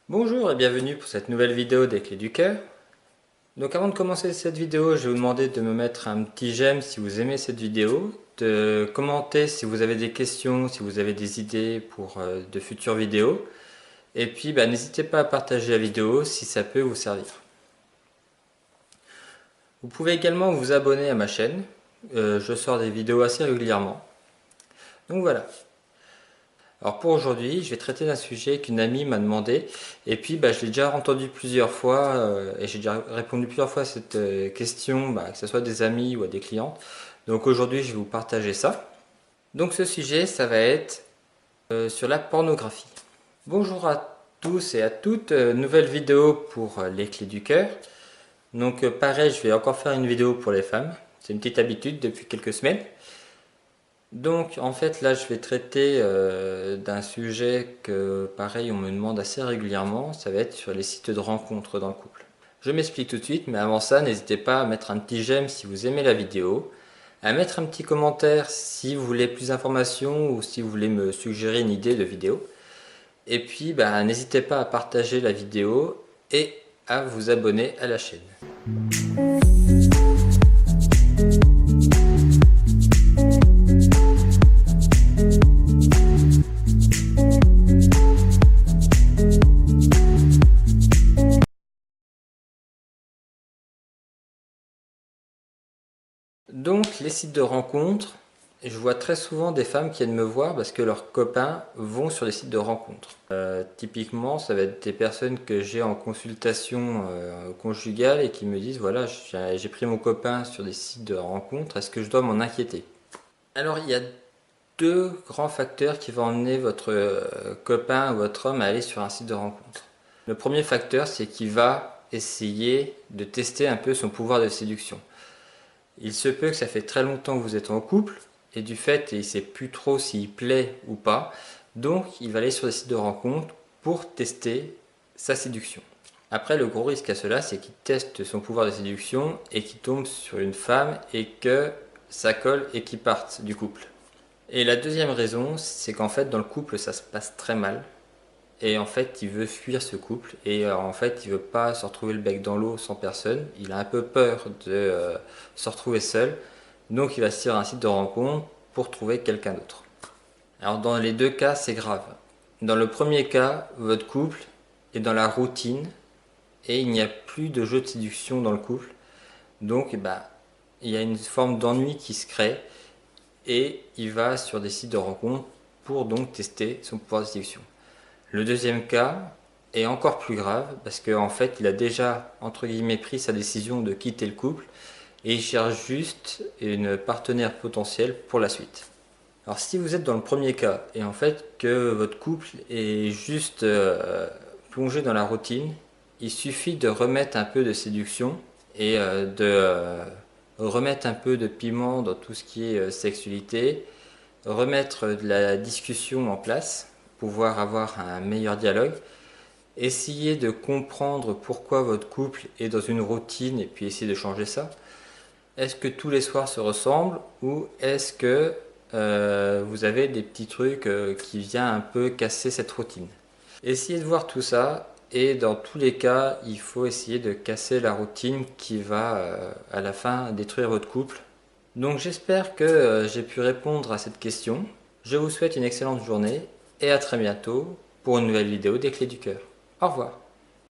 Bonjour et bienvenue pour cette nouvelle vidéo des clés du cœur. Donc avant de commencer cette vidéo, je vais vous demander de me mettre un petit j'aime si vous aimez cette vidéo, de commenter si vous avez des questions, si vous avez des idées pour de futures vidéos. Et puis n'hésitez pas à partager la vidéo si ça peut vous servir. Vous pouvez également vous abonner à ma chaîne, je sors des vidéos assez régulièrement. Donc voilà. Alors pour aujourd'hui, je vais traiter d'un sujet qu'une amie m'a demandé et puis je l'ai déjà entendu plusieurs fois et j'ai déjà répondu plusieurs fois à cette question, que ce soit des amis ou à des clientes. Donc aujourd'hui, je vais vous partager ça. Donc ce sujet, ça va être sur la pornographie. Bonjour à tous et à toutes, nouvelle vidéo pour les clés du cœur. Donc pareil, je vais encore faire une vidéo pour les femmes. C'est une petite habitude depuis quelques semaines. Donc en fait là je vais traiter d'un sujet que pareil on me demande assez régulièrement, ça va être sur les sites de rencontres dans le couple. Je m'explique tout de suite, mais avant ça n'hésitez pas à mettre un petit j'aime si vous aimez la vidéo, à mettre un petit commentaire si vous voulez plus d'informations ou si vous voulez me suggérer une idée de vidéo. Et puis n'hésitez pas à partager la vidéo et à vous abonner à la chaîne. Donc les sites de rencontres, je vois très souvent des femmes qui viennent me voir parce que leurs copains vont sur les sites de rencontres. Typiquement, ça va être des personnes que j'ai en consultation conjugale et qui me disent voilà, j'ai pris mon copain sur des sites de rencontres, est-ce que je dois m'en inquiéter? Alors il y a deux grands facteurs qui vont emmener votre copain ou votre homme à aller sur un site de rencontre. Le premier facteur, c'est qu'il va essayer de tester un peu son pouvoir de séduction. Il se peut que ça fait très longtemps que vous êtes en couple et du fait il ne sait plus trop s'il plaît ou pas, donc il va aller sur des sites de rencontres pour tester sa séduction. Après, le gros risque à cela, c'est qu'il teste son pouvoir de séduction et qu'il tombe sur une femme et que ça colle et qu'il parte du couple. Et la deuxième raison, c'est qu'en fait dans le couple ça se passe très mal. Et en fait, il veut fuir ce couple et en fait, il veut pas se retrouver le bec dans l'eau sans personne. Il a un peu peur de se retrouver seul. Donc, il va sur un site de rencontre pour trouver quelqu'un d'autre. Alors, dans les deux cas, c'est grave. Dans le premier cas, votre couple est dans la routine et il n'y a plus de jeu de séduction dans le couple. Donc, il y a une forme d'ennui qui se crée et il va sur des sites de rencontre pour donc tester son pouvoir de séduction. Le deuxième cas est encore plus grave parce qu'en fait il a déjà entre guillemets pris sa décision de quitter le couple et il cherche juste une partenaire potentielle pour la suite. Alors si vous êtes dans le premier cas et en fait que votre couple est juste plongé dans la routine, il suffit de remettre un peu de séduction et de remettre un peu de piment dans tout ce qui est sexualité, remettre de la discussion en place, pouvoir avoir un meilleur dialogue, essayer de comprendre pourquoi votre couple est dans une routine et puis essayer de changer ça. Est-ce que tous les soirs se ressemblent ou est-ce que vous avez des petits trucs qui viennent un peu casser cette routine? Essayez de voir tout ça et dans tous les cas, il faut essayer de casser la routine qui va à la fin détruire votre couple. Donc j'espère que j'ai pu répondre à cette question. Je vous souhaite une excellente journée et à très bientôt pour une nouvelle vidéo des clés du cœur. Au revoir.